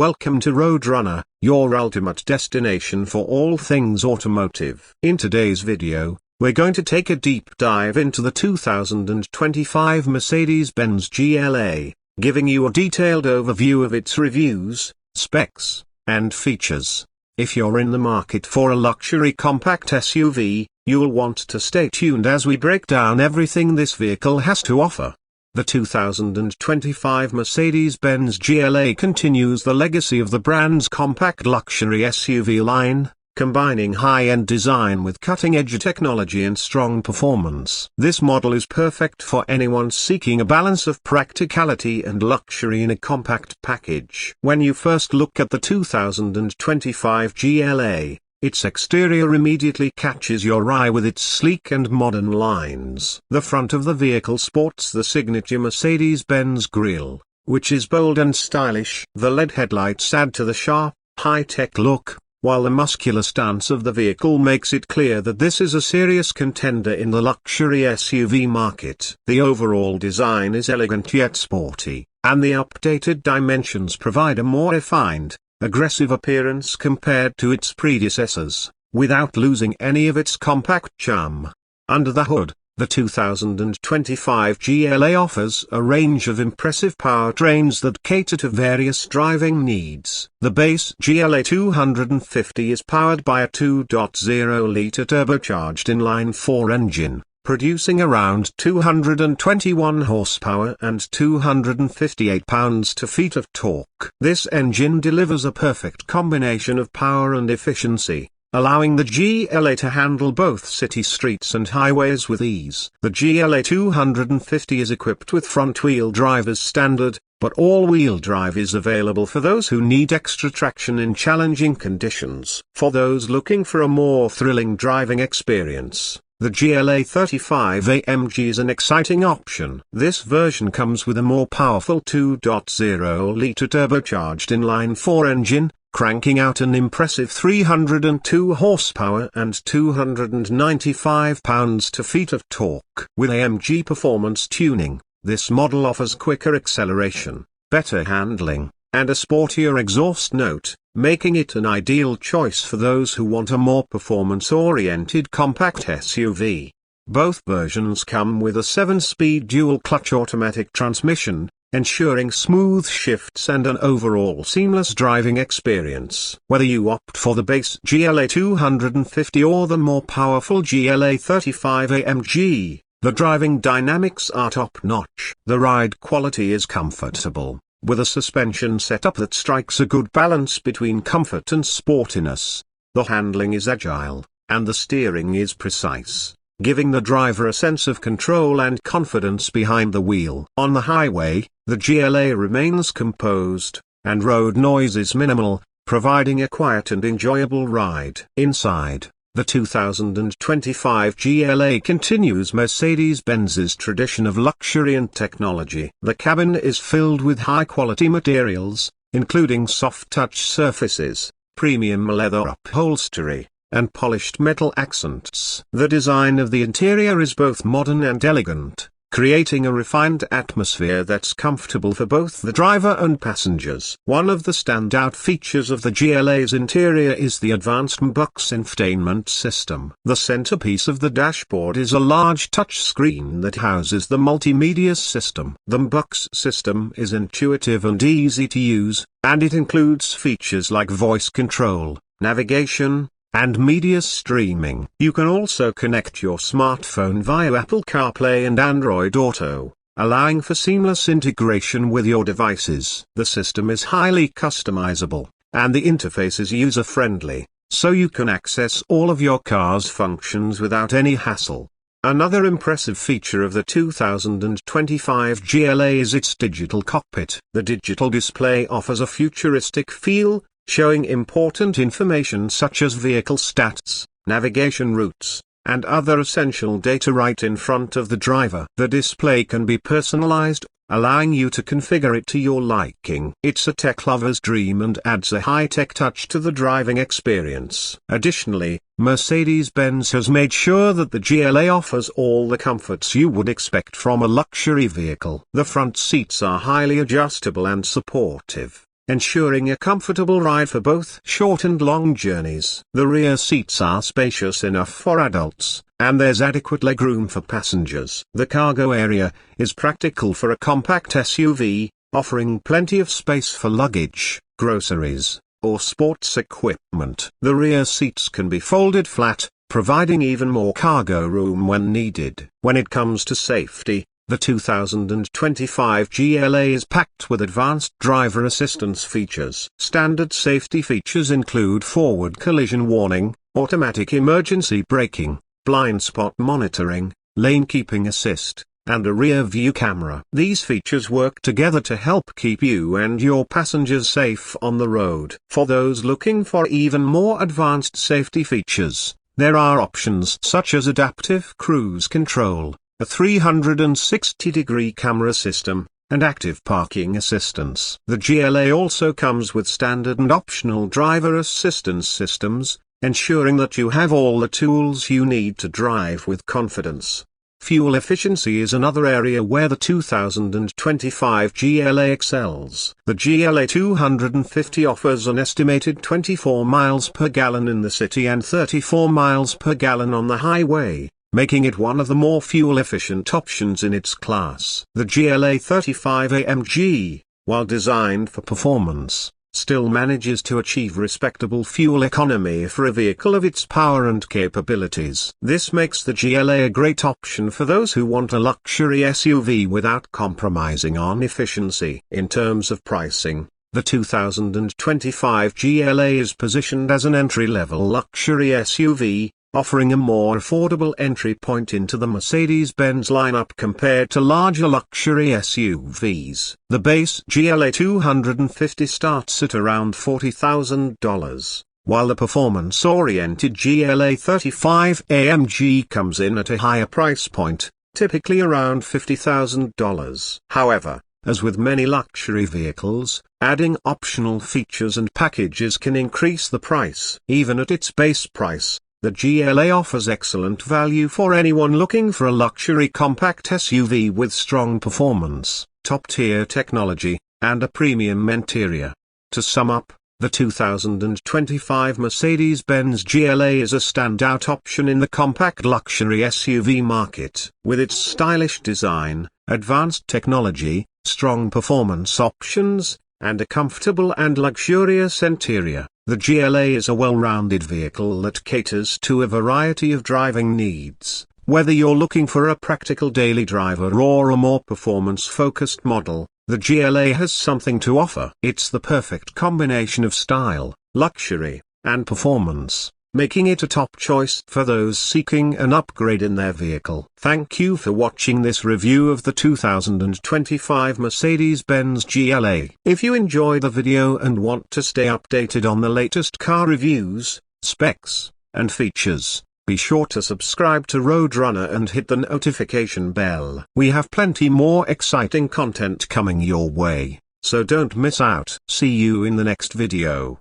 Welcome to Roadrunner, your ultimate destination for all things automotive. In today's video, we're going to take a deep dive into the 2025 Mercedes-Benz GLA, giving you a detailed overview of its reviews, specs, and features. If you're in the market for a luxury compact SUV, you'll want to stay tuned as we break down everything this vehicle has to offer. The 2025 Mercedes-Benz GLA continues the legacy of the brand's compact luxury SUV line, combining high-end design with cutting-edge technology and strong performance. This model is perfect for anyone seeking a balance of practicality and luxury in a compact package. When you first look at the 2025 GLA, its exterior immediately catches your eye with its sleek and modern lines. The front of the vehicle sports the signature Mercedes-Benz grille, which is bold and stylish. The LED headlights add to the sharp, high-tech look, while the muscular stance of the vehicle makes it clear that this is a serious contender in the luxury SUV market. The overall design is elegant yet sporty, and the updated dimensions provide a more refined, aggressive appearance compared to its predecessors, without losing any of its compact charm. Under the hood, the 2025 GLA offers a range of impressive powertrains that cater to various driving needs. The base GLA 250 is powered by a 2.0-liter turbocharged inline-4 engine, producing around 221 horsepower and 258 pounds-feet of torque. This engine delivers a perfect combination of power and efficiency, allowing the GLA to handle both city streets and highways with ease. The GLA 250 is equipped with front-wheel drive as standard, but all-wheel drive is available for those who need extra traction in challenging conditions. For those looking for a more thrilling driving experience, the GLA 35 AMG is an exciting option. This version comes with a more powerful 2.0-liter turbocharged inline-4 engine, cranking out an impressive 302 horsepower and 295 pounds-feet of torque. With AMG performance tuning, this model offers quicker acceleration, better handling, and a sportier exhaust note, making it an ideal choice for those who want a more performance-oriented compact SUV. Both versions come with a 7-speed dual-clutch automatic transmission, ensuring smooth shifts and an overall seamless driving experience. Whether you opt for the base GLA 250 or the more powerful GLA 35 AMG, the driving dynamics are top-notch. The ride quality is comfortable, with a suspension setup that strikes a good balance between comfort and sportiness. The handling is agile, and the steering is precise, giving the driver a sense of control and confidence behind the wheel. On the highway, the GLA remains composed, and road noise is minimal, providing a quiet and enjoyable ride. Inside, the 2025 GLA continues Mercedes-Benz's tradition of luxury and technology. The cabin is filled with high-quality materials, including soft-touch surfaces, premium leather upholstery, and polished metal accents. The design of the interior is both modern and elegant, creating a refined atmosphere that's comfortable for both the driver and passengers. One of the standout features of the GLA's interior is the advanced MBUX infotainment system. The centerpiece of the dashboard is a large touchscreen that houses the multimedia system. The MBUX system is intuitive and easy to use, and it includes features like voice control, navigation, and media streaming. You can also connect your smartphone via Apple CarPlay and Android Auto, allowing for seamless integration with your devices. The system is highly customizable, and the interface is user-friendly, so you can access all of your car's functions without any hassle. Another impressive feature of the 2025 GLA is its digital cockpit. The digital display offers a futuristic feel, showing important information such as vehicle stats, navigation routes, and other essential data right in front of the driver. The display can be personalized, allowing you to configure it to your liking. It's a tech lover's dream and adds a high-tech touch to the driving experience. Additionally, Mercedes-Benz has made sure that the GLA offers all the comforts you would expect from a luxury vehicle. The front seats are highly adjustable and supportive, ensuring a comfortable ride for both short and long journeys. The rear seats are spacious enough for adults, and there's adequate legroom for passengers. The cargo area is practical for a compact SUV, offering plenty of space for luggage, groceries, or sports equipment. The rear seats can be folded flat, providing even more cargo room when needed. When it comes to safety, the 2025 GLA is packed with advanced driver assistance features. Standard safety features include forward collision warning, automatic emergency braking, blind spot monitoring, lane keeping assist, and a rear view camera. These features work together to help keep you and your passengers safe on the road. For those looking for even more advanced safety features, there are options such as adaptive cruise control, a 360-degree camera system, and active parking assistance. The GLA also comes with standard and optional driver assistance systems, ensuring that you have all the tools you need to drive with confidence. Fuel efficiency is another area where the 2025 GLA excels. The GLA 250 offers an estimated 24 miles per gallon in the city and 34 miles per gallon on the highway, making it one of the more fuel-efficient options in its class. The GLA 35 AMG, while designed for performance, still manages to achieve respectable fuel economy for a vehicle of its power and capabilities. This makes the GLA a great option for those who want a luxury SUV without compromising on efficiency. In terms of pricing, the 2025 GLA is positioned as an entry-level luxury SUV, offering a more affordable entry point into the Mercedes-Benz lineup compared to larger luxury SUVs. The base GLA 250 starts at around $40,000, while the performance-oriented GLA 35 AMG comes in at a higher price point, typically around $50,000. However, as with many luxury vehicles, adding optional features and packages can increase the price. Even at its base price, the GLA offers excellent value for anyone looking for a luxury compact SUV with strong performance, top-tier technology, and a premium interior. To sum up, the 2025 Mercedes-Benz GLA is a standout option in the compact luxury SUV market. With its stylish design, advanced technology, strong performance options, and a comfortable and luxurious interior, the GLA is a well-rounded vehicle that caters to a variety of driving needs. Whether you're looking for a practical daily driver or a more performance-focused model, the GLA has something to offer. It's the perfect combination of style, luxury, and performance, making it a top choice for those seeking an upgrade in their vehicle. Thank you for watching this review of the 2025 Mercedes-Benz GLA. If you enjoyed the video and want to stay updated on the latest car reviews, specs, and features, be sure to subscribe to Roadrunner and hit the notification bell. We have plenty more exciting content coming your way, so don't miss out. See you in the next video.